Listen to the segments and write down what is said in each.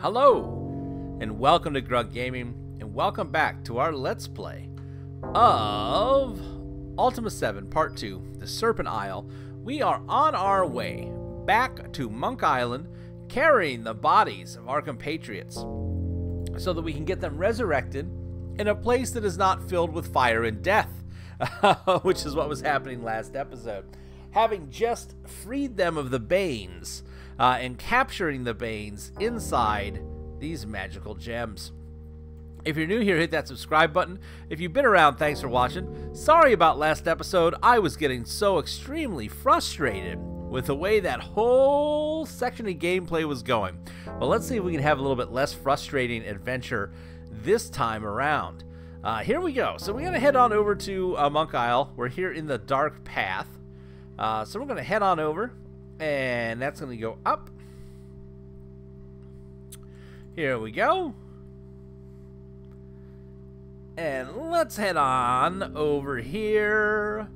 Hello, and welcome to Grug Gaming, and welcome back to our Let's Play of Ultima 7 Part 2, the Serpent Isle. We are on our way back to Monk Island, carrying the bodies of our compatriots, so that we can get them resurrected in a place that is not filled with fire and death, which is what was happening last episode. Having just freed them of the Banes, and capturing the Banes inside these magical gems. If you're new here, hit that subscribe button. If you've been around, thanks for watching. Sorry about last episode. I was getting so extremely frustrated with the way that whole section of gameplay was going. But let's see if we can have a little bit less frustrating adventure this time around. Here we go. So we're going to head on over to Monk Isle. We're here in the Dark Path. So we're going to head on over. And that's going to go up. Here we go. And let's head on over here.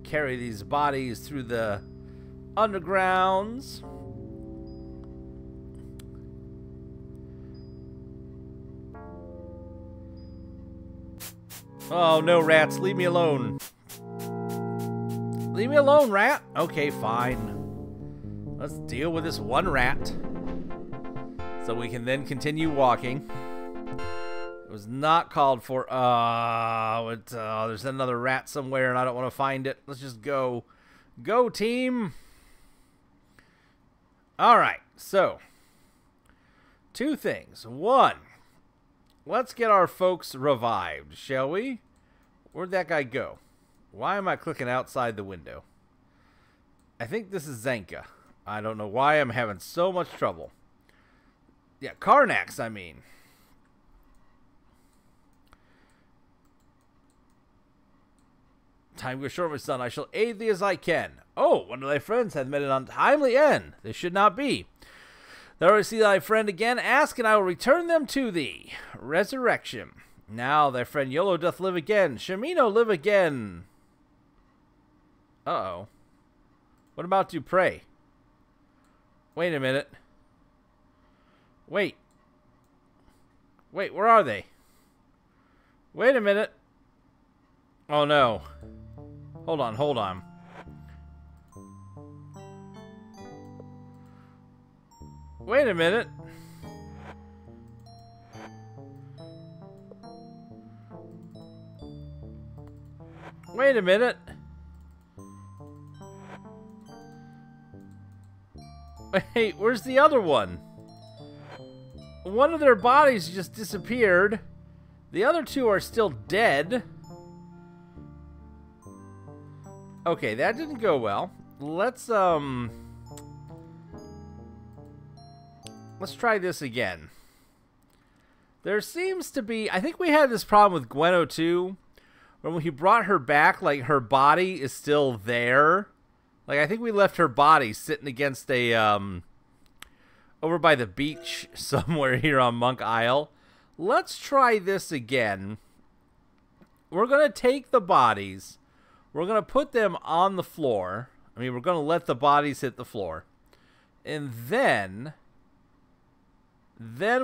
Carry these bodies through the undergrounds. Oh, no, rats. Leave me alone. Leave me alone, rat. Okay, fine. Let's deal with this one rat, so we can then continue walking. It was not called for. There's another rat somewhere, and I don't want to find it. Let's just go. Go, team. All right, so two things. One, let's get our folks revived, shall we? Where'd that guy go? Why am I clicking outside the window? I think this is Zanka. I don't know why I'm having so much trouble. Yeah, Karnax, I mean. Time goes short, my son. I shall aid thee as I can. Oh, one of thy friends hath met an untimely end. This should not be. Thou see thy friend again, ask, and I will return them to thee. Resurrection. Now thy friend Yolo doth live again. Shemino live again. Uh-oh. What about Dupre? Wait a minute. Wait. Wait, where are they? Wait a minute. Oh, no. Hold on, hold on. Wait a minute. Wait a minute. Wait, where's the other one? One of their bodies just disappeared. The other two are still dead. Okay, that didn't go well. Let's try this again. There seems to be, I think we had this problem with Gweno too. When we brought her back, like, her body is still there. Like, I think we left her body sitting against a, over by the beach somewhere here on Monk Isle. Let's try this again. We're going to take the bodies. We're going to put them on the floor. I mean, we're going to let the bodies hit the floor. And then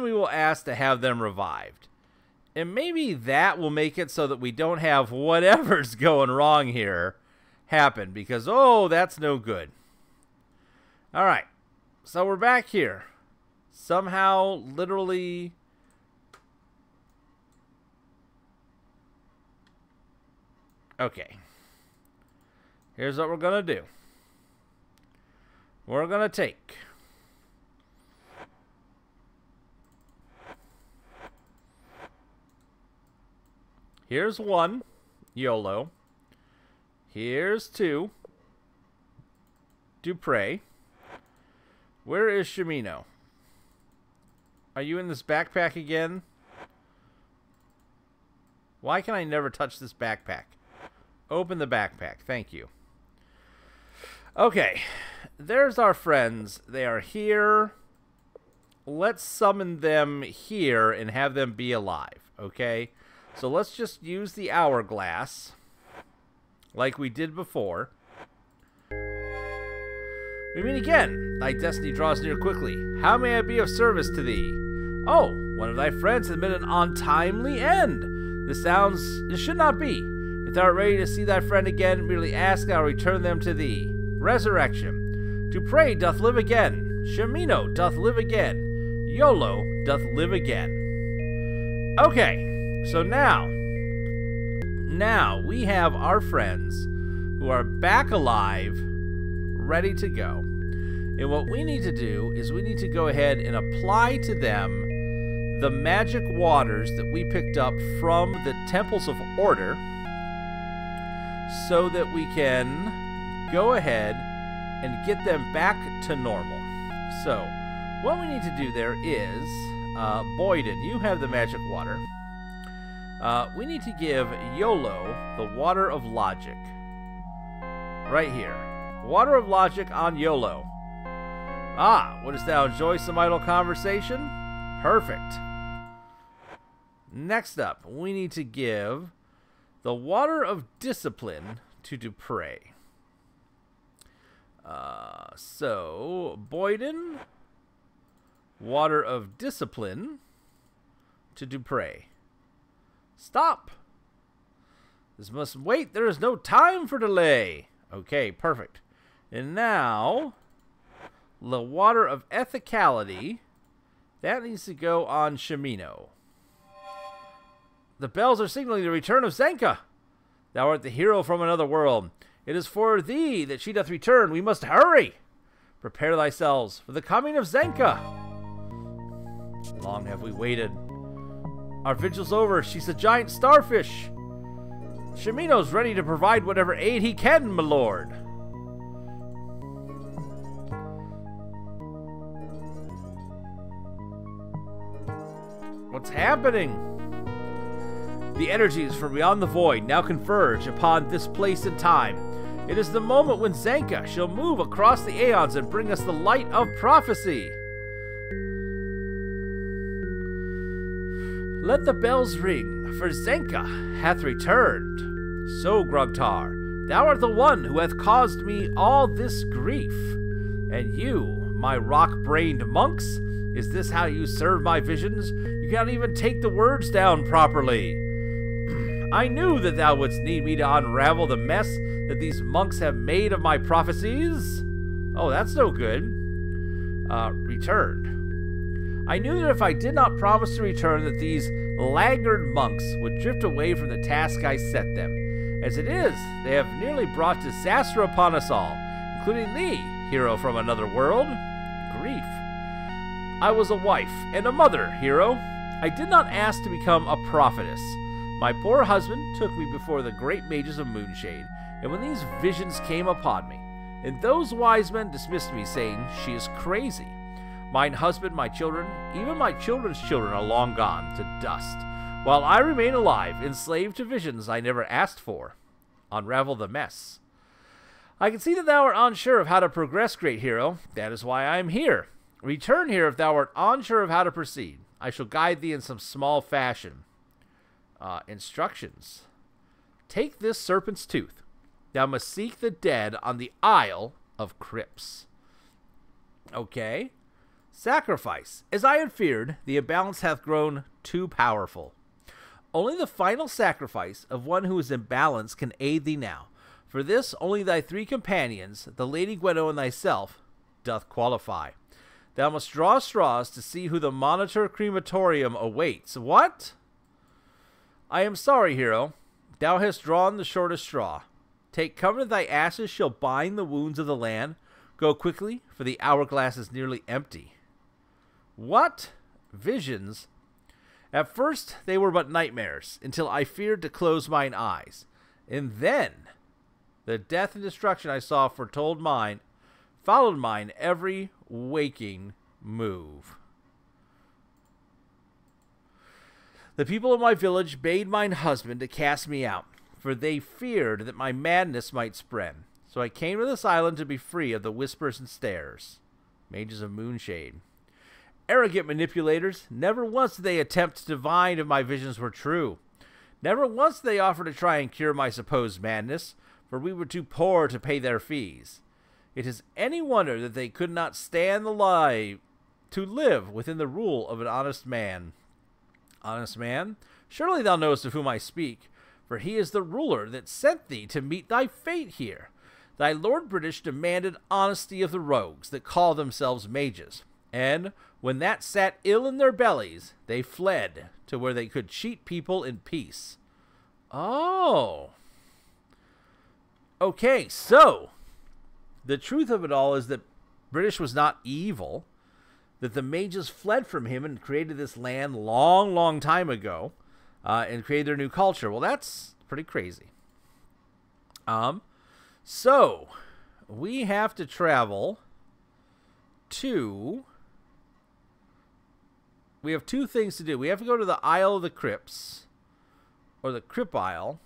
we will ask to have them revived. And maybe that will make it so that we don't have whatever's going wrong here happen, because, oh, that's no good. All right, so we're back here. Somehow, literally, okay. Here's what we're gonna do. We're gonna take here's one, YOLO. Here's two, Dupre. Where is Shemino? Are you in this backpack again? Why can I never touch this backpack? Open the backpack. Thank you. Okay. There's our friends. They are here. Let's summon them here and have them be alive. Okay? So let's just use the hourglass like we did before. We meet again. Thy destiny draws near quickly. How may I be of service to thee? Oh, one of thy friends has met an untimely end. This should not be. If thou art ready to see thy friend again, merely ask, I will return them to thee. Resurrection. Dupre doth live again. Shimino doth live again. YOLO doth live again. Okay, so now we have our friends who are back alive, ready to go. And what we need to do is we need to go ahead and apply to them the magic waters that we picked up from the Temples of Order so that we can go ahead and get them back to normal. So, what we need to do there is, Boyden, you have the magic water. We need to give YOLO the water of logic. Right here. Water of logic on YOLO. Ah, wouldst thou enjoy some idle conversation? Perfect. Next up, we need to give the water of discipline to Dupre. So, Boyden, water of discipline to Dupre. Stop! This must wait. There is no time for delay. Okay, perfect. And now, the water of ethicality, that needs to go on Shimino. The bells are signaling the return of Zenka. Thou art the hero from another world. It is for thee that she doth return. We must hurry. Prepare thyselves for the coming of Zenka. Long have we waited. Our vigil's over. She's a giant starfish. Shimino's ready to provide whatever aid he can, my lord. What's happening? The energies from beyond the void now converge upon this place and time. It is the moment when Zenka shall move across the aeons and bring us the light of prophecy. Let the bells ring, for Zenka hath returned. So, Grugtar, thou art the one who hath caused me all this grief. And you, my rock-brained monks, is this how you serve my visions? You can't even take the words down properly. I knew that thou wouldst need me to unravel the mess that these monks have made of my prophecies. Oh, that's no good. Returned. I knew that if I did not promise to return, that these laggard monks would drift away from the task I set them. As it is, they have nearly brought disaster upon us all, including thee, hero from another world. Grief. I was a wife and a mother, hero. I did not ask to become a prophetess. My poor husband took me before the great mages of Moonshade, and when these visions came upon me, and those wise men dismissed me, saying, she is crazy. Mine husband, my children, even my children's children are long gone to dust, while I remain alive, enslaved to visions I never asked for. Unravel the mess. I can see that thou art unsure of how to progress, great hero. That is why I am here. Return here if thou art unsure of how to proceed. I shall guide thee in some small fashion. Instructions. Take this serpent's tooth. Thou must seek the dead on the Isle of Crypts. Okay. Sacrifice. As I had feared, the imbalance hath grown too powerful. Only the final sacrifice of one who is in balance can aid thee now. For this, only thy three companions, the Lady Gwenno and thyself, doth qualify. Thou must draw straws to see who the Monitor Crematorium awaits. What? I am sorry, hero. Thou hast drawn the shortest straw. Take cover, thy ashes shall bind the wounds of the land. Go quickly, for the hourglass is nearly empty. What? Visions? At first they were but nightmares, until I feared to close mine eyes. And then the death and destruction I saw followed mine every waking move. The people of my village bade mine husband to cast me out, for they feared that my madness might spread. So I came to this island to be free of the whispers and stares. Mages of Moonshade. Arrogant manipulators, never once did they attempt to divine if my visions were true. Never once did they offer to try and cure my supposed madness, for we were too poor to pay their fees. It is any wonder that they could not stand the lie to live within the rule of an honest man. Honest man, surely thou knowest of whom I speak, for he is the ruler that sent thee to meet thy fate here. Thy Lord British demanded honesty of the rogues that call themselves mages, and when that sat ill in their bellies, they fled to where they could cheat people in peace. Oh. Okay, so the truth of it all is that British was not evil, that the mages fled from him and created this land long, long time ago, and created their new culture. Well, that's pretty crazy. So we have to travel to... We have two things to do. We have to go to the Isle of the Crypts, or the Crypt Isle,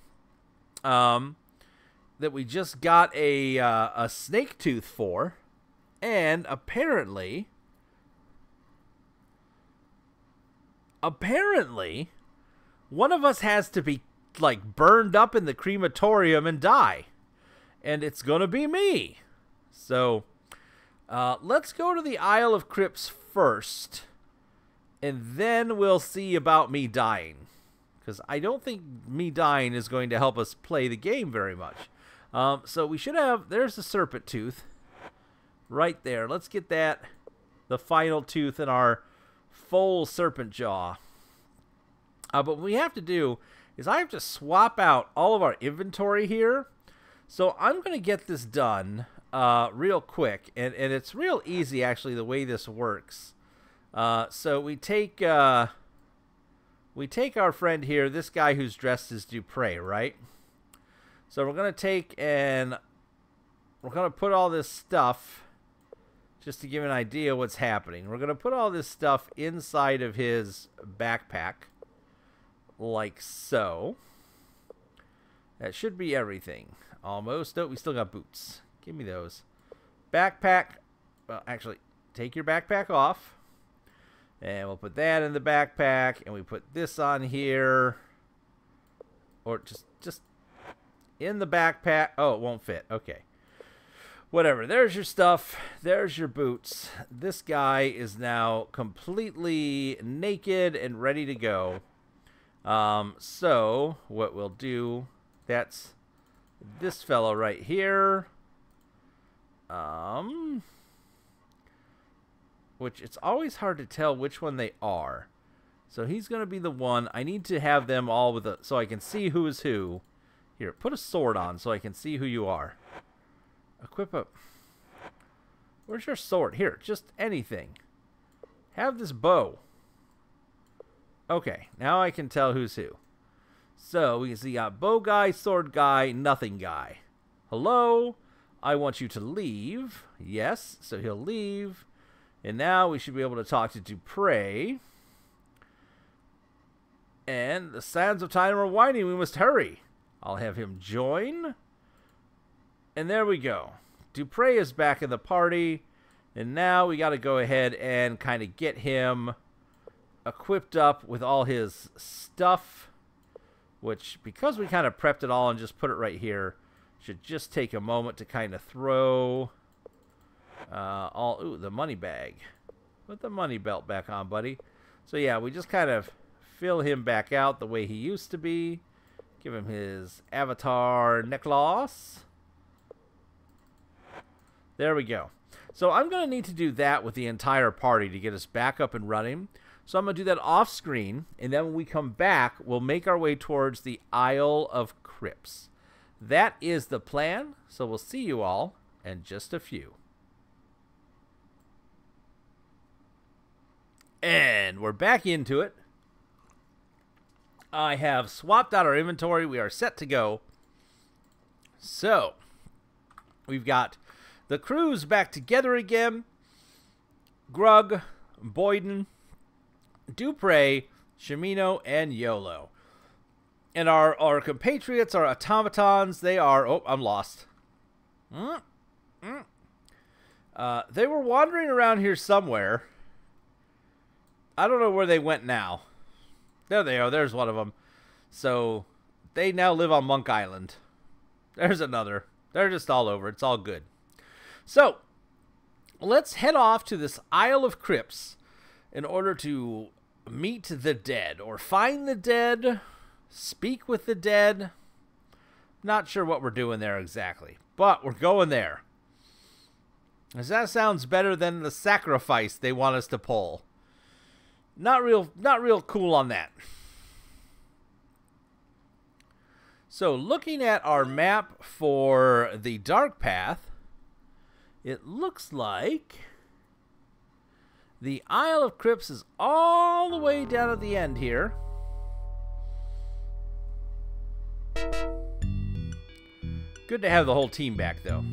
that we just got a snake tooth for, and apparently, one of us has to be like burned up in the crematorium and die, and it's gonna be me. So, let's go to the Isle of Crypts first. And then we'll see about me dying. Because I don't think me dying is going to help us play the game very much. So we should have... There's the serpent tooth. Right there. Let's get that. The final tooth in our full serpent jaw. But what we have to do is I have to swap out all of our inventory here. So I'm going to get this done real quick. And it's real easy, actually, the way this works. So we take our friend here, this guy who's dressed as Dupre, right? So we're going to take and we're going to put all this stuff, just to give an idea what's happening. We're going to put all this stuff inside of his backpack, like so. That should be everything. Almost. Oh, we still got boots. Give me those. Backpack. Well, actually, take your backpack off. And we'll put that in the backpack, and we put this on here, or just in the backpack. Oh, it won't fit. Okay. Whatever. There's your stuff. There's your boots. This guy is now completely naked and ready to go. So what we'll do, that's this fellow right here. Which it's always hard to tell which one they are. So he's going to be the one. I need to have them all with a... So I can see who is who. Here, put a sword on so I can see who you are. Equip a... Where's your sword? Here, just anything. Have this bow. Okay, now I can tell who's who. So we can see bow guy, sword guy, nothing guy. Hello? I want you to leave. Yes, so he'll leave. And now we should be able to talk to Dupre. And the sands of time are winding. We must hurry. I'll have him join. And there we go. Dupre is back in the party. And now we got to go ahead and kind of get him equipped up with all his stuff. Which, because we kind of prepped it all and just put it right here, should just take a moment to kind of throw... Ooh, the money bag. Put the money belt back on, buddy. So yeah, we just kind of fill him back out the way he used to be. Give him his avatar necklace. There we go. So I'm going to need to do that with the entire party to get us back up and running. So I'm going to do that off screen, and then when we come back, we'll make our way towards the Isle of Crypts. That is the plan, so we'll see you all in just a few. And we're back into it. I have swapped out our inventory. We are set to go. So, we've got the crews back together again. Grug, Boyden, Dupre, Shimino, and Yolo. And our compatriots, our automatons, they are... Oh, I'm lost. They were wandering around here somewhere. I don't know where they went now. There they are. There's one of them. So, they now live on Monk Island. There's another. They're just all over. It's all good. So, let's head off to this Isle of Crypts in order to meet the dead, or find the dead, speak with the dead. Not sure what we're doing there exactly, but we're going there. As that sounds better than the sacrifice they want us to pull. Not real cool on that. So, looking at our map for the dark path, it looks like the Isle of Crypts is all the way down at the end here. Good to have the whole team back, though.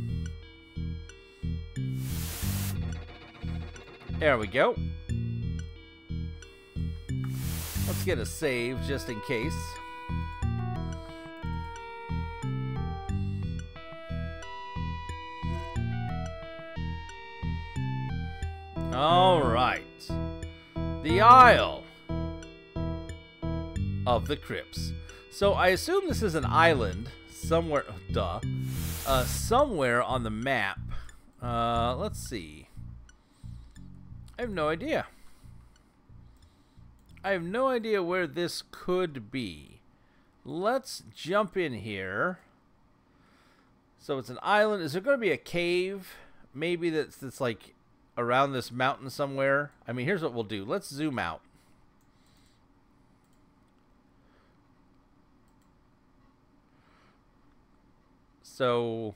There we go. Let's get a save just in case. All right. The Isle of the Crypts. So I assume this is an island somewhere, somewhere on the map. Let's see. I have no idea. I have no idea where this could be. Let's jump in here. So it's an island. Is there going to be a cave? Maybe that's like around this mountain somewhere. I mean, here's what we'll do. Let's zoom out. So,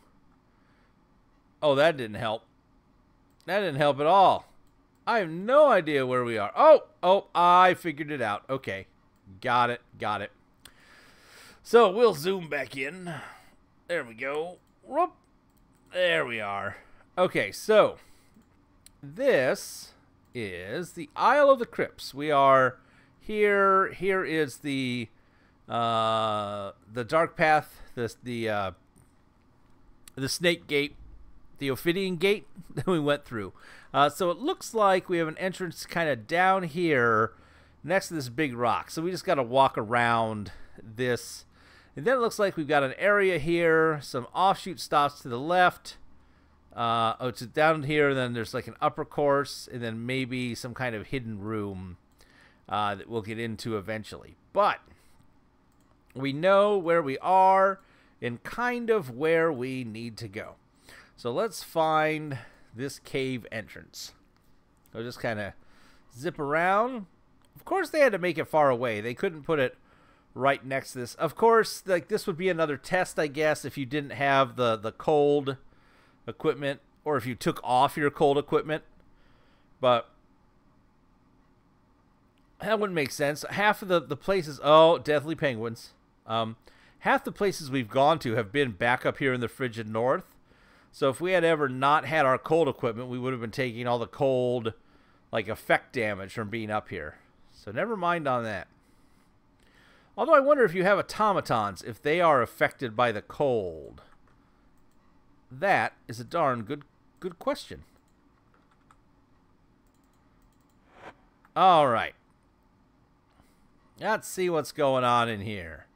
oh, that didn't help. That didn't help at all. I have no idea where we are. Oh, I figured it out. Okay. Got it. So, we'll zoom back in. There we go. Whoop. There we are. Okay, so this is the Isle of the Crypts. We are here. Here is the dark path, the snake gate, the Ophidian gate that we went through. So it looks like we have an entrance kind of down here next to this big rock. So we just got to walk around this. And then it looks like we've got an area here, some offshoot stops to the left. It's down here, and then there's like an upper course, and then maybe some kind of hidden room that we'll get into eventually. But we know where we are and kind of where we need to go. So let's find this cave entrance. So just kind of zip around. Of course, they had to make it far away. They couldn't put it right next to this. Of course, like this would be another test, I guess, if you didn't have the cold equipment, or if you took off your cold equipment. But that wouldn't make sense. Half of the places, oh, deathly penguins. Half the places we've gone to have been back up here in the frigid north. So if we had ever not had our cold equipment, we would have been taking all the cold, like, effect damage from being up here. So never mind on that. Although I wonder if you have automatons, if they are affected by the cold. That is a darn good question. All right. Let's see what's going on in here.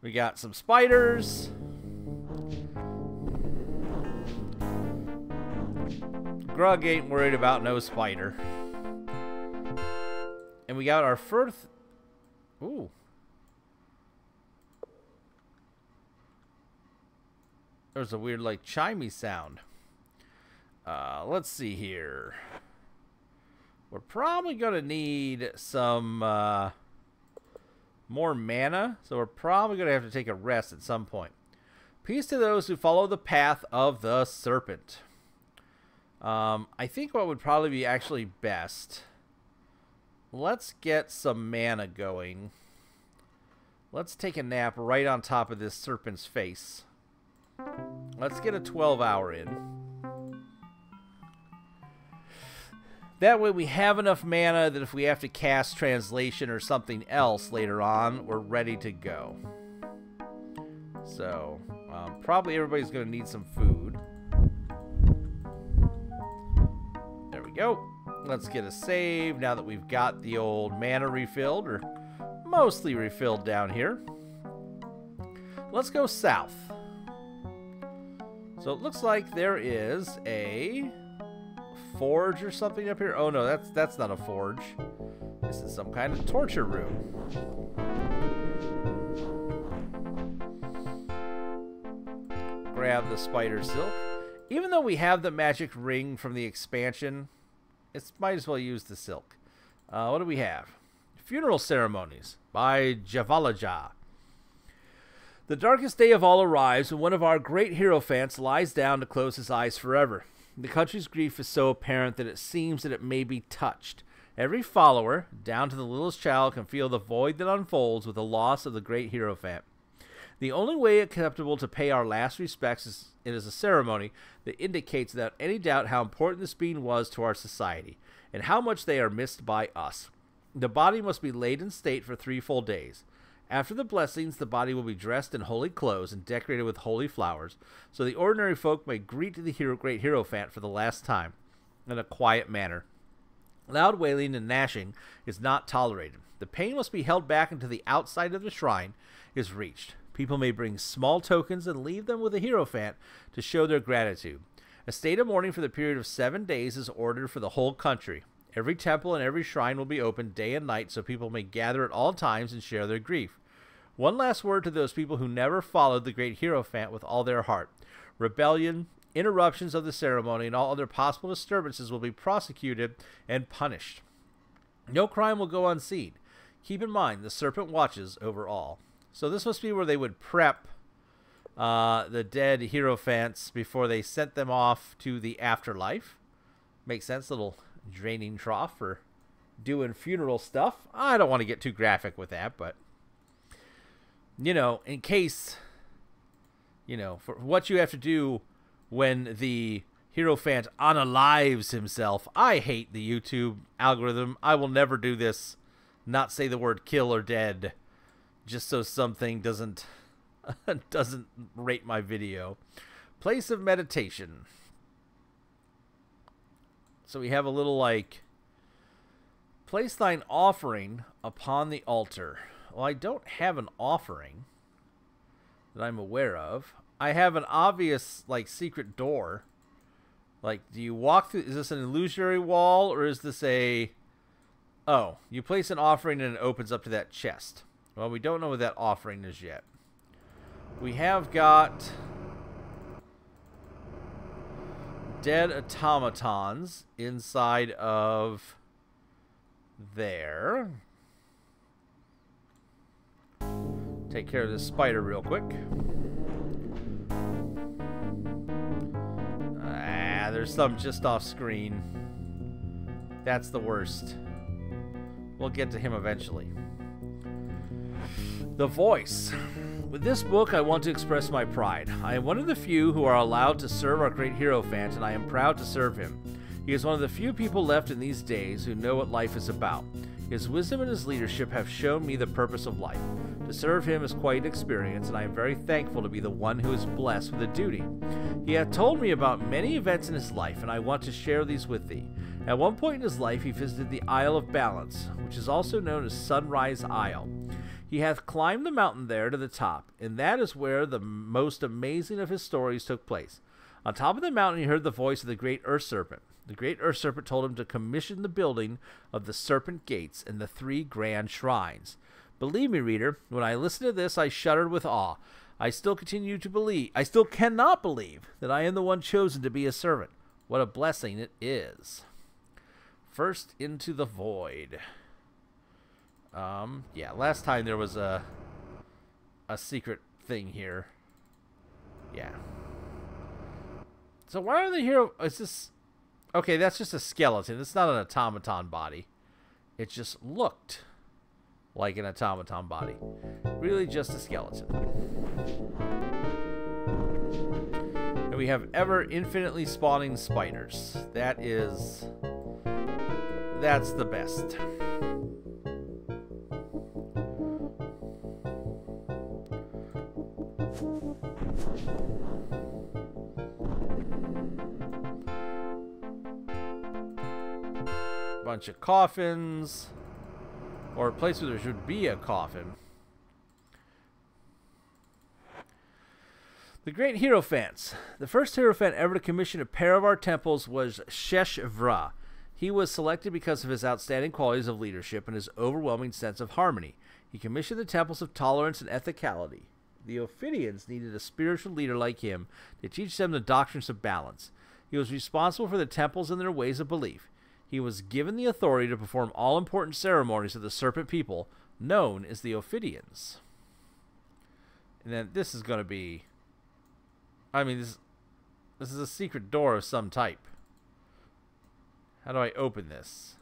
We got some spiders. Grug ain't worried about no spider. And we got our first... Ooh. There's a weird, like, chimey sound. Let's see here. We're probably going to need some more mana. So we're probably going to have to take a rest at some point. Peace to those who follow the path of the serpent. I think what would probably be actually best... Let's get some mana going. Let's take a nap right on top of this serpent's face. Let's get a 12-hour in. That way we have enough mana that if we have to cast translation or something else later on, we're ready to go. So, probably everybody's going to need some food. There we go. Let's get a save now that we've got the old mana refilled, or mostly refilled down here. Let's go south. So So it looks like there is a forge or something up here. Oh no, that's not a forge. This is some kind of torture room. Grab the spider silk. Even though we have the magic ring from the expansion, it might as well use the silk. What do we have? Funeral ceremonies by Javalaja. The darkest day of all arrives when one of our great hierophants lies down to close his eyes forever. The country's grief is so apparent that it seems that it may be touched. Every follower, down to the littlest child, can feel the void that unfolds with the loss of the great hierophant. The only way acceptable to pay our last respects is a ceremony that indicates without any doubt how important this being was to our society, and how much they are missed by us. The body must be laid in state for 3 full days. After the blessings, the body will be dressed in holy clothes and decorated with holy flowers, so the ordinary folk may greet the great hierophant for the last time, in a quiet manner. Loud wailing and gnashing is not tolerated. The pain must be held back until the outside of the shrine is reached. People may bring small tokens and leave them with the hierophant to show their gratitude. A state of mourning for the period of 7 days is ordered for the whole country. Every temple and every shrine will be open day and night so people may gather at all times and share their grief. One last word to those people who never followed the great hierophant with all their heart. Rebellion, interruptions of the ceremony, and all other possible disturbances will be prosecuted and punished. No crime will go unseen. Keep in mind, the serpent watches over all. So this must be where they would prep the dead hierophants before they sent them off to the afterlife. Makes sense, little draining trough for doing funeral stuff. I don't want to get too graphic with that, but, you know, in case, you know, for what you have to do when the hierophant unalives himself. I hate the YouTube algorithm. I will never do this, not say the word kill or dead, just so something doesn't rate my video. Place of meditation. So we have a little like, place thine offering upon the altar. Well, I don't have an offering that I'm aware of. I have an obvious like secret door. Like, do you walk through? Is this an illusionary wall, or is this a? Oh, you place an offering and it opens up to that chest. Well, we don't know what that offering is yet. We have got dead automatons inside of there. Take care of this spider real quick. There's some just off screen. That's the worst. We'll get to him eventually. The voice. With this book, I want to express my pride. I am one of the few who are allowed to serve our great hierophant, and I am proud to serve him. He is one of the few people left in these days who know what life is about. His wisdom and his leadership have shown me the purpose of life. To serve him is quite an experience, and I am very thankful to be the one who is blessed with a duty. He hath told me about many events in his life, and I want to share these with thee. At one point in his life, he visited the Isle of Balance, which is also known as Sunrise Isle. He hath climbed the mountain there to the top, and that is where the most amazing of his stories took place. On top of the mountain, he heard the voice of the great Earth Serpent. The great Earth Serpent told him to commission the building of the Serpent Gates and the 3 grand shrines. Believe me, reader, when I listened to this, I shuddered with awe. I still cannot believe that I am the one chosen to be a servant. What a blessing it is. First into the void. Yeah, last time there was a secret thing here. Yeah. So why are they here? Is this... Okay, that's just a skeleton. It's not an automaton body. It just looked like an automaton body. Really just a skeleton. And we have ever infinitely spawning spiders. That's the best. Bunch of coffins, or a place where there should be a coffin. The great Hierophants. The first Hierophant ever to commission a pair of our temples was Sheshvra. He was selected because of his outstanding qualities of leadership and his overwhelming sense of harmony. He commissioned the temples of tolerance and ethicality. The Ophidians needed a spiritual leader like him to teach them the doctrines of balance. He was responsible for the temples and their ways of belief. He was given the authority to perform all important ceremonies of the Serpent people, known as the Ophidians. And then this is going to be... I mean, this is a secret door of some type. How do I open this?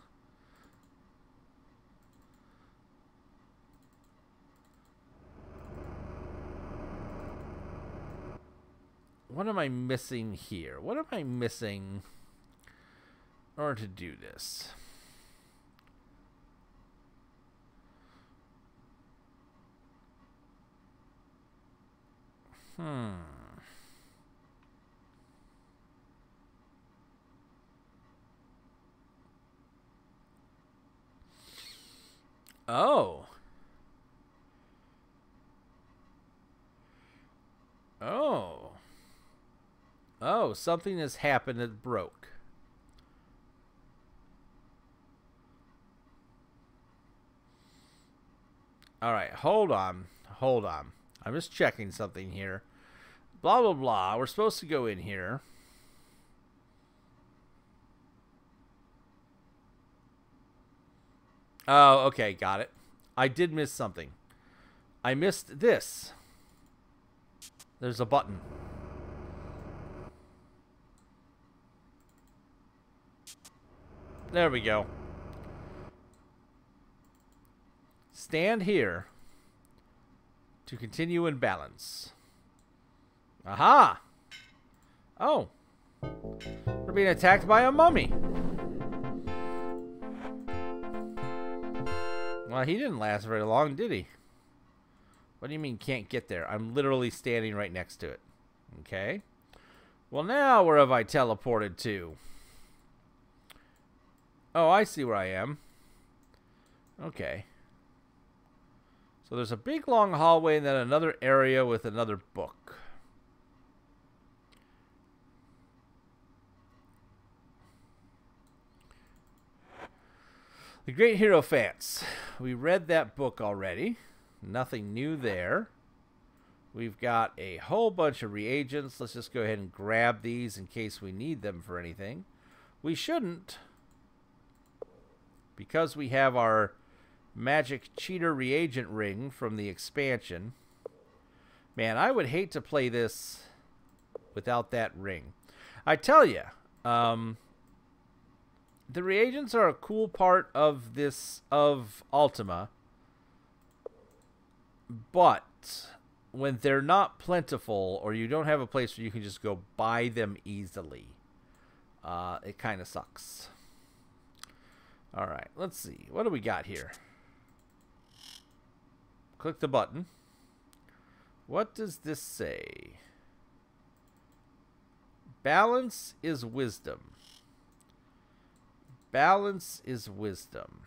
What am I missing here? What am I missing in order to do this? Oh. Oh. Oh, something has happened that broke. Alright, hold on. Hold on. I'm just checking something here. Blah, blah, blah. We're supposed to go in here. Oh, okay, got it. I did miss something. I missed this. There's a button. There we go. Stand here to continue in balance. Aha! Oh. We're being attacked by a mummy. Well, he didn't last very long, did he? What do you mean can't get there? I'm literally standing right next to it. Okay. Well, now where have I teleported to? Oh, I see where I am. Okay. So there's a big long hallway and then another area with another book. The Great Hierophants. We read that book already. Nothing new there. We've got a whole bunch of reagents. Let's just go ahead and grab these in case we need them for anything. We shouldn't, because we have our magic cheater reagent ring from the expansion. Man, I would hate to play this without that ring. I tell you, the reagents are a cool part of Ultima, but when they're not plentiful or you don't have a place where you can just go buy them easily, it kind of sucks. All right, let's see. What do we got here? Click the button. What does this say? Balance is wisdom. Balance is wisdom.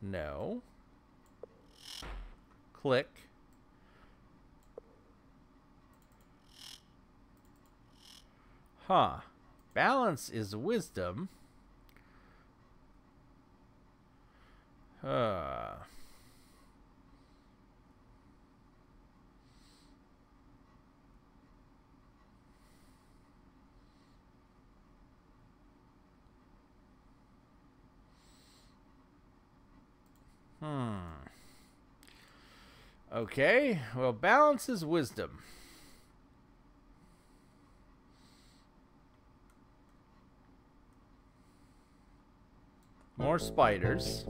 No. Click. Huh. Balance is wisdom. Okay, well, balance is wisdom. More spiders.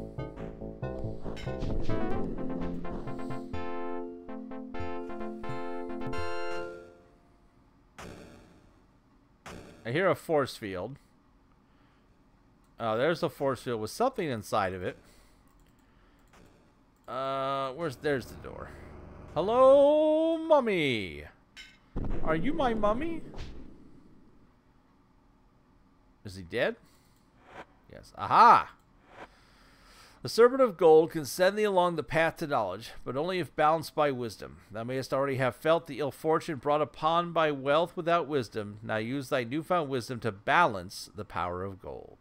I hear a force field. Oh, there's a force field with something inside of it. There's the door. Hello, mummy. Are you my mummy? Is he dead? Yes. Aha! The Serpent of Gold can send thee along the path to knowledge, but only if balanced by wisdom. Thou mayest already have felt the ill fortune brought upon by wealth without wisdom. Now use thy newfound wisdom to balance the power of gold.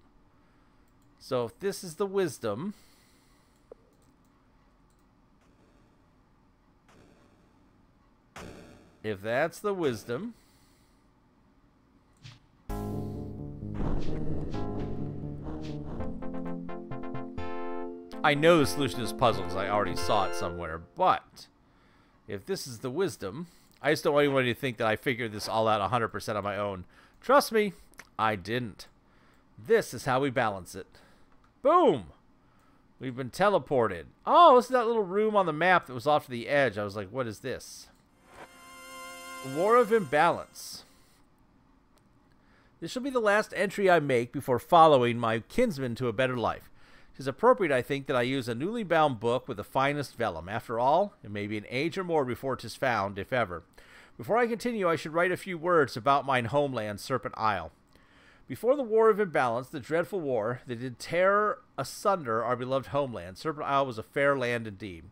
So if this is the wisdom, if that's the wisdom, I know the solution to this puzzle because I already saw it somewhere, but if this is the wisdom, I just don't want anybody to think that I figured this all out 100% on my own. Trust me, I didn't. This is how we balance it. Boom! We've been teleported. Oh, this is that little room on the map that was off to the edge. I was like, what is this? War of Imbalance. This shall be the last entry I make before following my kinsman to a better life. It is appropriate, I think, that I use a newly bound book with the finest vellum. After all, it may be an age or more before 'tis found, if ever. Before I continue, I should write a few words about mine homeland, Serpent Isle. Before the War of Imbalance, the dreadful war that did tear asunder our beloved homeland, Serpent Isle was a fair land indeed.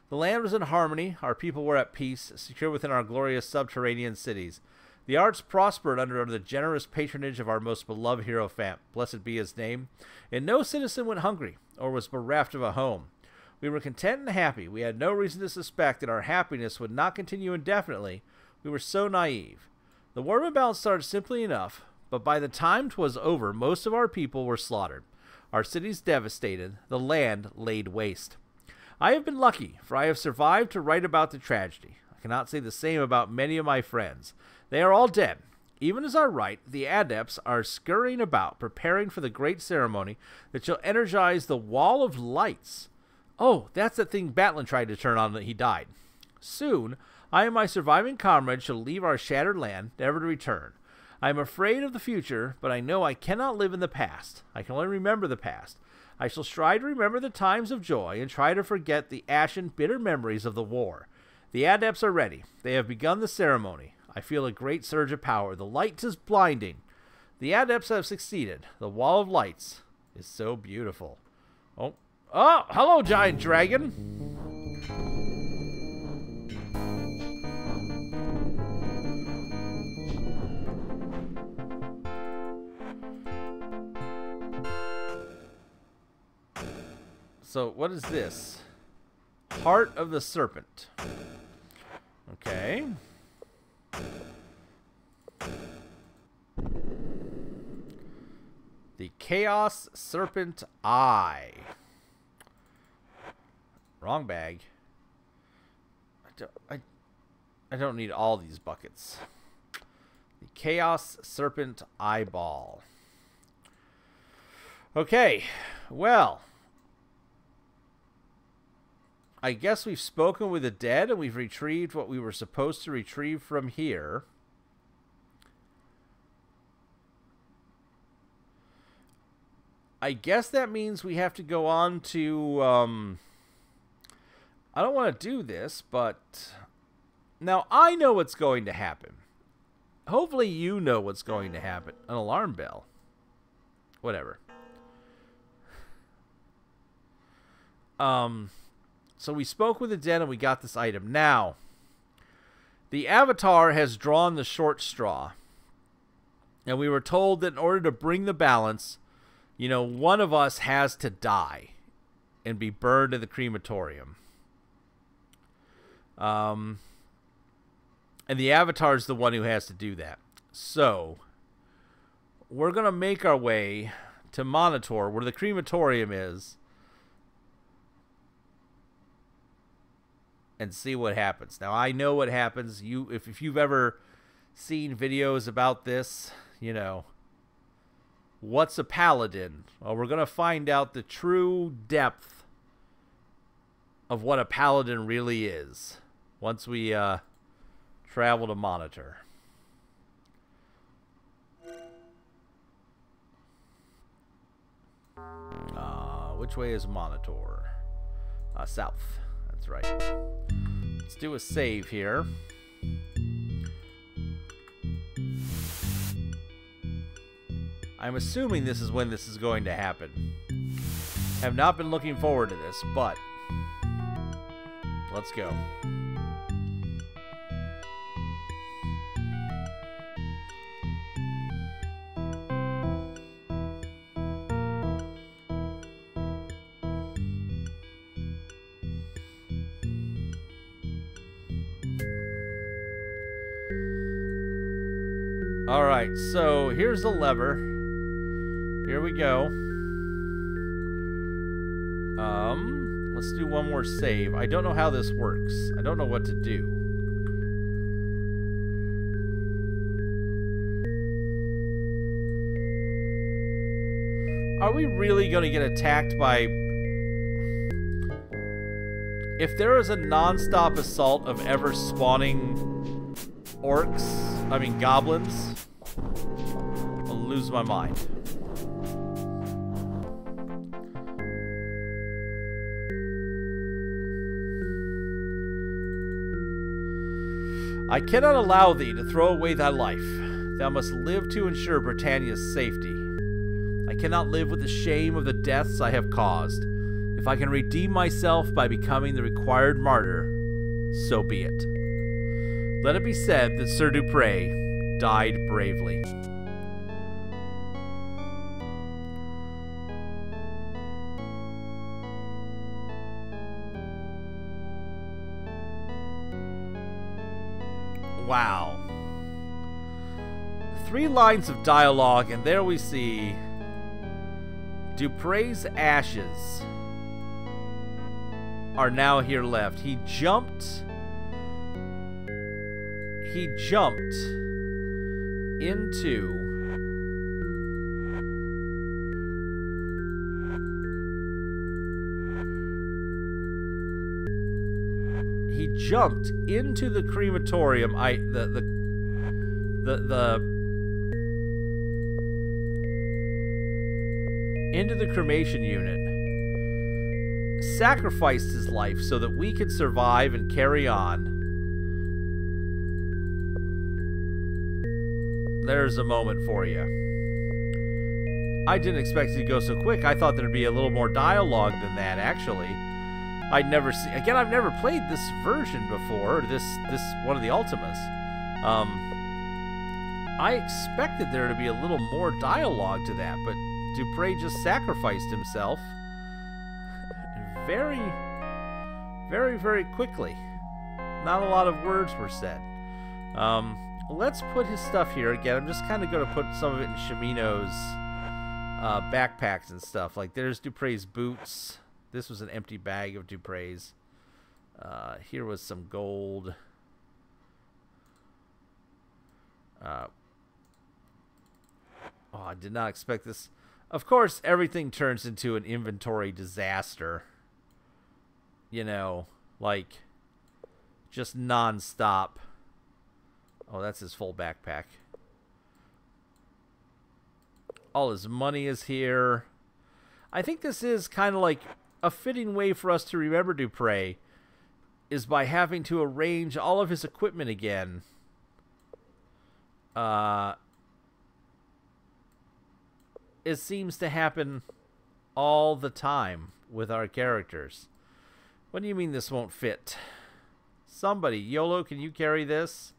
The land was in harmony, our people were at peace, secure within our glorious subterranean cities. The arts prospered under the generous patronage of our most beloved hero Famp, blessed be his name, and no citizen went hungry, or was bereft of a home. We were content and happy. We had no reason to suspect that our happiness would not continue indefinitely. We were so naive. The War of Imbalance started simply enough, but by the time 'twas over, most of our people were slaughtered, our cities devastated, the land laid waste. I have been lucky, for I have survived to write about the tragedy. I cannot say the same about many of my friends. They are all dead. Even as I write, the adepts are scurrying about, preparing for the great ceremony that shall energize the Wall of Lights. Oh, that's that thing Batlin tried to turn on that he died. Soon, I and my surviving comrades shall leave our shattered land, never to return. I am afraid of the future, but I know I cannot live in the past. I can only remember the past. I shall strive to remember the times of joy and try to forget the ashen, bitter memories of the war. The adepts are ready. They have begun the ceremony. I feel a great surge of power. The light is blinding. The adepts have succeeded. The Wall of Lights is so beautiful. Oh, hello, giant dragon. So, what is this? Heart of the Serpent. Okay. The Chaos Serpent Eye. Wrong bag. I don't need all these buckets. The Chaos Serpent Eyeball. Okay, well, I guess we've spoken with the dead and we've retrieved what we were supposed to retrieve from here. I guess that means we have to go on to, I don't want to do this, but now I know what's going to happen. Hopefully you know what's going to happen. An alarm bell. Whatever. So we spoke with the dead and we got this item. Now, the Avatar has drawn the short straw. And we were told that in order to bring the balance, you know, one of us has to die and be burned in the crematorium. And the Avatar is the one who has to do that. So, we're going to make our way to Monitor, where the crematorium is, and see what happens. Now, I know what happens. If you've ever seen videos about this, you know, what's a paladin? Well, we're going to find out the true depth of what a paladin really is once we travel to Monitor. Which way is Monitor? South. That's right. Let's do a save here. I'm assuming this is when this is going to happen. Have not been looking forward to this, but let's go. Alright, so here's the lever. Here we go. Let's do one more save. I don't know how this works. I don't know what to do. Are we really going to get attacked by... If there is a non-stop assault of ever spawning goblins, I'll lose my mind. I cannot allow thee to throw away thy life. Thou must live to ensure Britannia's safety. I cannot live with the shame of the deaths I have caused. If I can redeem myself by becoming the required martyr, so be it. Let it be said that Sir Dupre died bravely. Wow. 3 lines of dialogue, and there we see Dupre's ashes are now here left. He jumped into the crematorium. Into the cremation unit, sacrificed his life so that we could survive and carry on. There's a moment for you. I didn't expect it to go so quick. I thought there'd be a little more dialogue than that, actually. I've never played this version before, this one of the Ultimas. I expected there to be a little more dialogue to that, but Dupre just sacrificed himself very, very, very quickly. Not a lot of words were said. Let's put his stuff here again. I'm just kind of going to put some of it in Shimino's backpacks and stuff. Like, there's Dupre's boots. This was an empty bag of Dupre's. Here was some gold. Oh, I did not expect this. Of course, everything turns into an inventory disaster. You know, like, just non-stop. Oh, that's his full backpack. All his money is here. I think this is kind of like a fitting way for us to remember Dupre, is by having to arrange all of his equipment again. It seems to happen all the time with our characters. What do you mean this won't fit? Somebody, YOLO, can you carry this?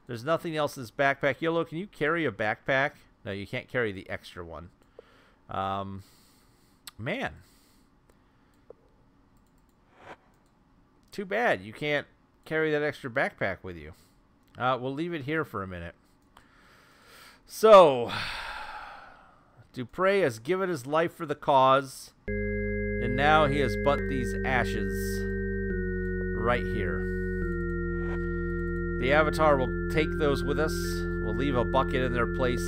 There's nothing else in this backpack. YOLO, can you carry a backpack? No, you can't carry the extra one. Man. Too bad you can't carry that extra backpack with you. We'll leave it here for a minute. So, Dupre has given his life for the cause, and now he has but these ashes right here. The Avatar will take those with us. We'll leave a bucket in their place.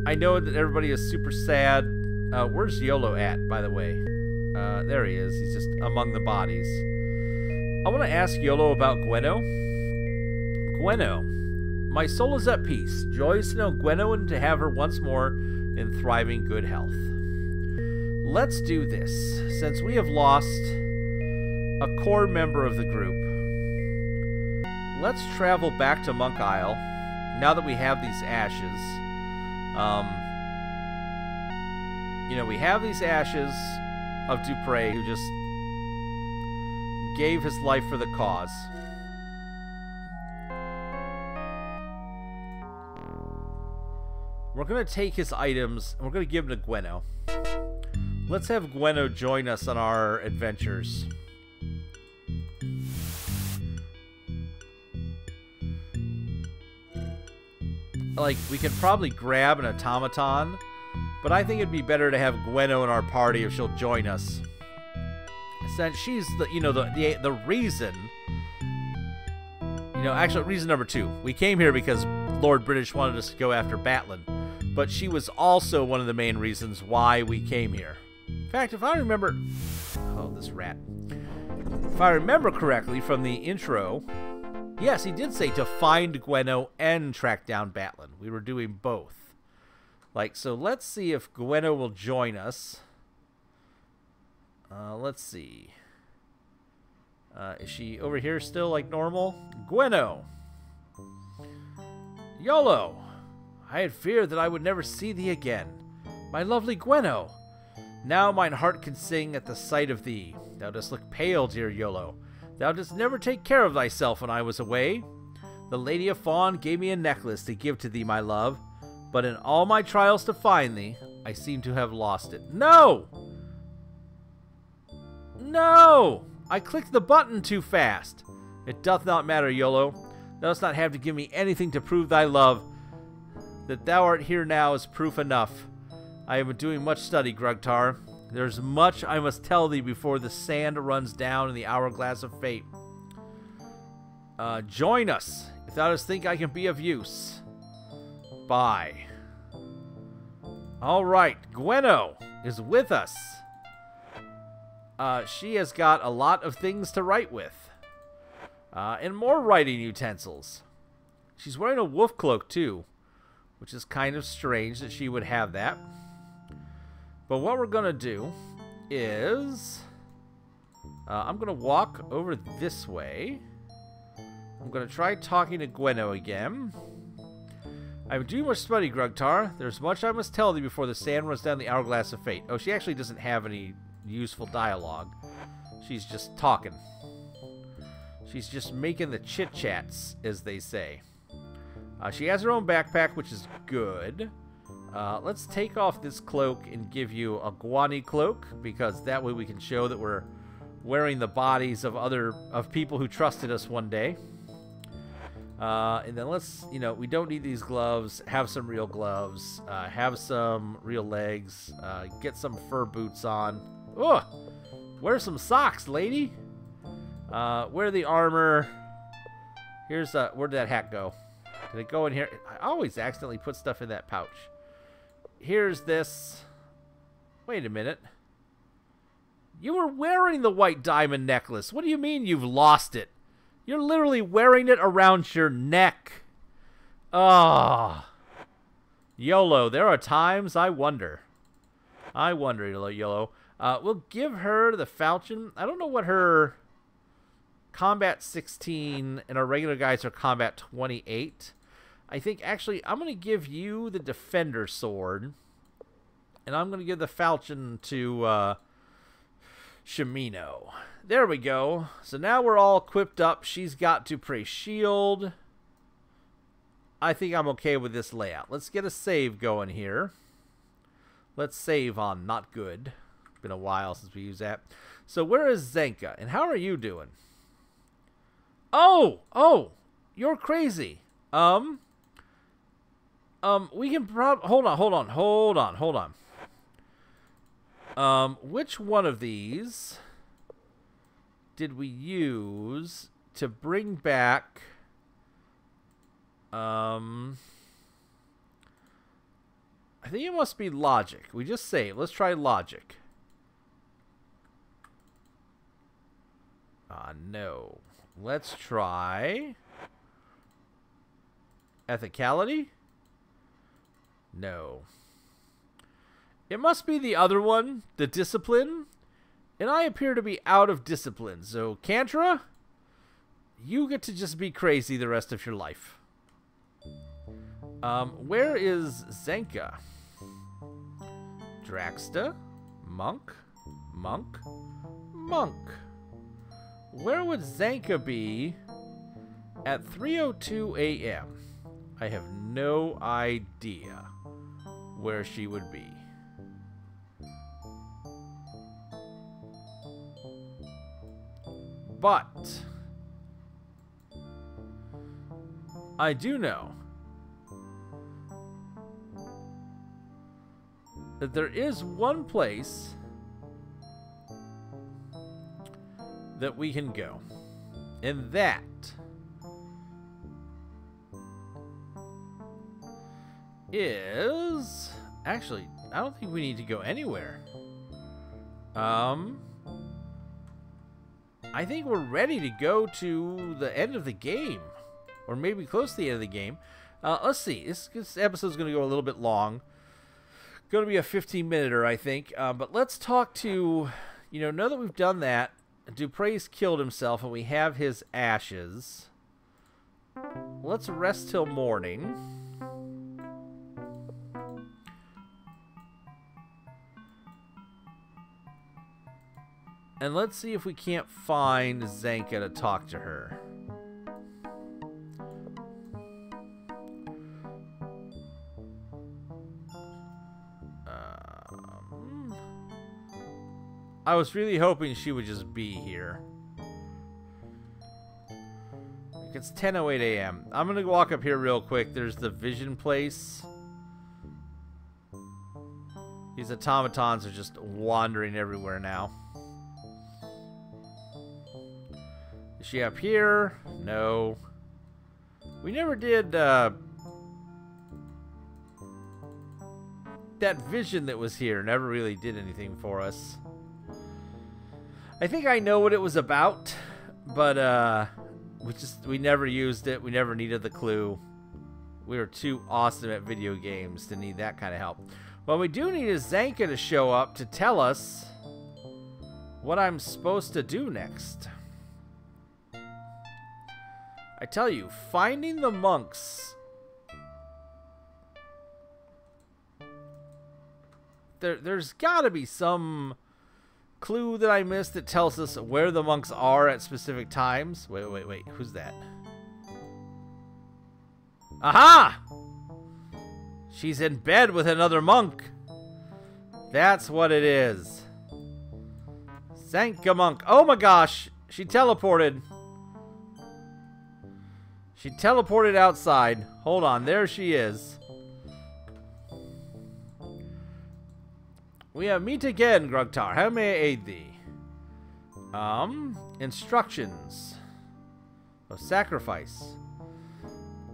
I know that everybody is super sad. Where's YOLO at, by the way? There he is. He's just among the bodies. I want to ask YOLO about Gweno. Gweno. My soul is at peace. Joyous to know Gweno and to have her once more in thriving good health. Let's do this. Since we have lost a core member of the group, let's travel back to Monk Isle now that we have these ashes. you know, we have these ashes of Dupre, who just gave his life for the cause. We're going to take his items, and we're going to give them to Gweno. Let's have Gweno join us on our adventures. Like, we could probably grab an automaton, but I think it'd be better to have Gweno in our party if she'll join us. Since she's the, you know, the reason. You know, actually, reason number 2. We came here because Lord British wanted us to go after Batlin, but she was also one of the main reasons why we came here. In fact, if I remember... Oh, this rat. If I remember correctly from the intro... Yes, he did say to find Gweno and track down Batlin. We were doing both. Like, so let's see if Gweno will join us. Let's see. Is she over here still like normal? Gweno! YOLO! I had feared that I would never see thee again. My lovely Gweno! Now mine heart can sing at the sight of thee. Thou dost look pale, dear YOLO. Thou didst never take care of thyself when I was away. The Lady of Fawn gave me a necklace to give to thee, my love, but in all my trials to find thee, I seem to have lost it. No! No! I clicked the button too fast. It doth not matter, YOLO. Thou dost not have to give me anything to prove thy love. That thou art here now is proof enough. I have been doing much study, Grugtar. There's much I must tell thee before the sand runs down in the hourglass of fate. Join us, if thou dost think I can be of use. Bye. Alright, Gweno is with us. She has got a lot of things to write with. And more writing utensils. She's wearing a wolf cloak, too, which is kind of strange that she would have that. But what we're going to do is... I'm going to walk over this way. I'm going to try talking to Gweno again. I am doing much study, Grugtar. There's much I must tell thee before the sand runs down the hourglass of fate. Oh, she actually doesn't have any useful dialogue. She's just talking. She's just making the chit-chats, as they say. She has her own backpack, which is good. Let's take off this cloak and give you a Guani cloak, because that way we can show that we're wearing the bodies of people who trusted us one day. And then let's, you know, we don't need these gloves. Have some real gloves. Have some real legs. Get some fur boots on. Ugh! Wear some socks, lady. Wear the armor. Here's where'd that hat go? Did it go in here? I always accidentally put stuff in that pouch. Here's this. Wait a minute. You were wearing the white diamond necklace. What do you mean you've lost it? You're literally wearing it around your neck. Ah. Oh. YOLO, there are times I wonder. I wonder, YOLO. We'll give her the falchion. I don't know what her combat 16 and our regular guys are combat 28. I think, actually, I'm going to give you the defender sword. And I'm going to give the falchion to Shimino. There we go. So now we're all equipped up. She's got Dupre's shield. I think I'm okay with this layout. Let's get a save going here. Let's save on not good. Been a while since we used that. So where is Zenka? And how are you doing? Oh, you're crazy. We can hold on. Which one of these did we use to bring back? I think it must be logic. We just save. Let's try logic. No. Let's try ethicality. No. It must be the other one, the discipline. And I appear to be out of discipline. So, Kantra, you get to just be crazy the rest of your life. Where is Zenka? Draxta, Monk, Monk, Monk. Where would Zanka be at 3:02 a.m.? I have no idea where she would be. But I do know that there is one place that we can go, and that is actually, I don't think we need to go anywhere. I think we're ready to go to the end of the game, or maybe close to the end of the game. Let's see. This episode's going to go a little bit long. Going to be a 15-minute-er, I think. But let's talk to, now that we've done that, Dupre's killed himself and we have his ashes. Let's rest till morning. And let's see if we can't find Zanka to talk to her. I was really hoping she would just be here. It's 10:08 a.m. I'm going to walk up here real quick. There's the vision place. These automatons are just wandering everywhere now. Is she up here? No. We never did that vision that was here. Never really did anything for us. I think I know what it was about, but we never used it. We never needed the clue. We were too awesome at video games to need that kind of help. What we do need is Zanka to show up to tell us what I'm supposed to do next. I tell you, finding the monks. There's got to be some clue that I missed that tells us where the monks are at specific times. Wait. Who's that? Aha! She's in bed with another monk. That's what it is. Zanka monk. Oh my gosh. She teleported. She teleported outside. Hold on. There she is. We have meet again, Grugtar. How may I aid thee? Instructions of sacrifice.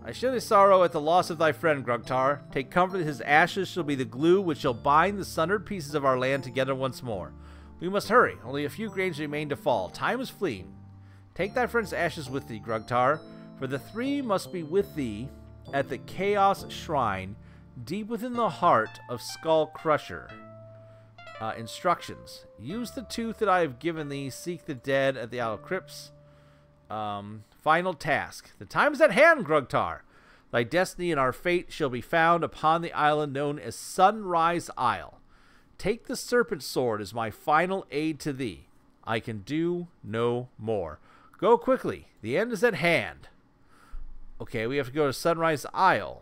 I share thy sorrow at the loss of thy friend, Grugtar. Take comfort that his ashes shall be the glue which shall bind the sundered pieces of our land together once more. We must hurry. Only a few grains remain to fall. Time is fleeing. Take thy friend's ashes with thee, Grugtar, for the three must be with thee at the Chaos Shrine, deep within the heart of Skull Crusher. Instructions. Use the tooth that I have given thee. Seek the dead at the Isle of Crypts. Final task. The time is at hand, Grugtar. Thy destiny and our fate shall be found upon the island known as Sunrise Isle. Take the serpent sword as my final aid to thee. I can do no more. Go quickly. The end is at hand. Okay, we have to go to Sunrise Isle.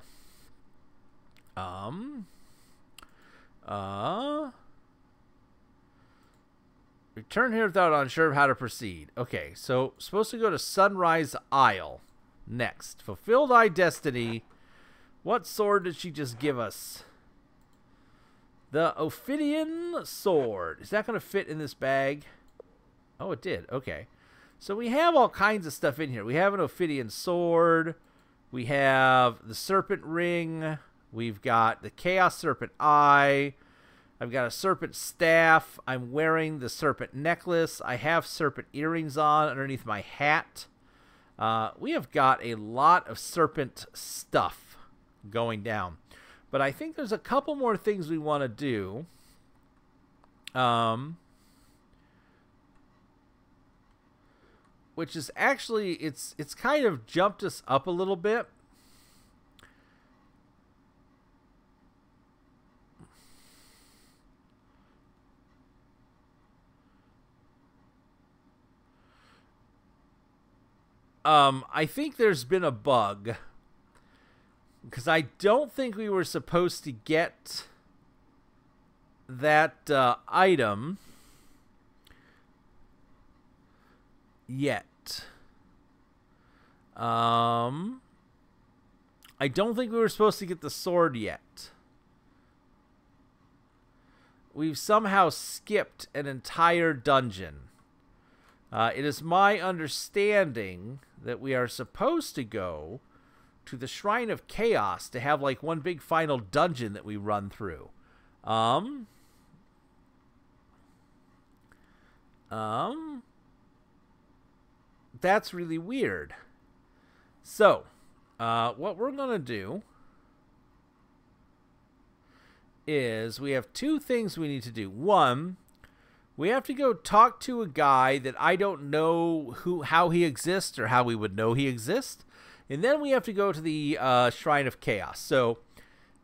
Return here without unsure of how to proceed. Okay, so supposed to go to Sunrise Isle next. Fulfill thy destiny. What sword did she just give us? The Ophidian sword. Is that going to fit in this bag? Oh, it did. Okay. So we have all kinds of stuff in here. We have an Ophidian sword. We have the serpent ring. We've got the Chaos Serpent Eye. I've got a serpent staff. I'm wearing the serpent necklace. I have serpent earrings on underneath my hat. We have got a lot of serpent stuff going down. But I think there's a couple more things we want to do. Which is actually, it's kind of jumped us up a little bit. I think there's been a bug. Because I don't think we were supposed to get that item yet. I don't think we were supposed to get the sword yet. We've somehow skipped an entire dungeon. It is my understanding that we are supposed to go to the Shrine of Chaos to have like one big final dungeon that we run through. That's really weird. So, what we're going to do is we have two things we need to do. One, we have to go talk to a guy that I don't know how he exists or how we would know he exists. And then we have to go to the Shrine of Chaos. So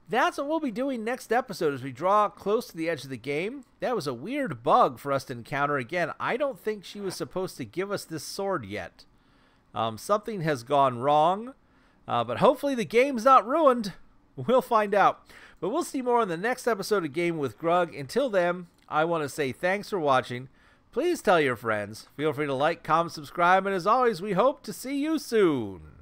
that's what we'll be doing next episode as we draw close to the edge of the game. That was a weird bug for us to encounter. Again, I don't think she was supposed to give us this sword yet. Something has gone wrong. But hopefully the game's not ruined. We'll find out. But we'll see more in the next episode of Game with Grug. Until then, I want to say thanks for watching. Please tell your friends. Feel free to like, comment, subscribe. And as always, we hope to see you soon.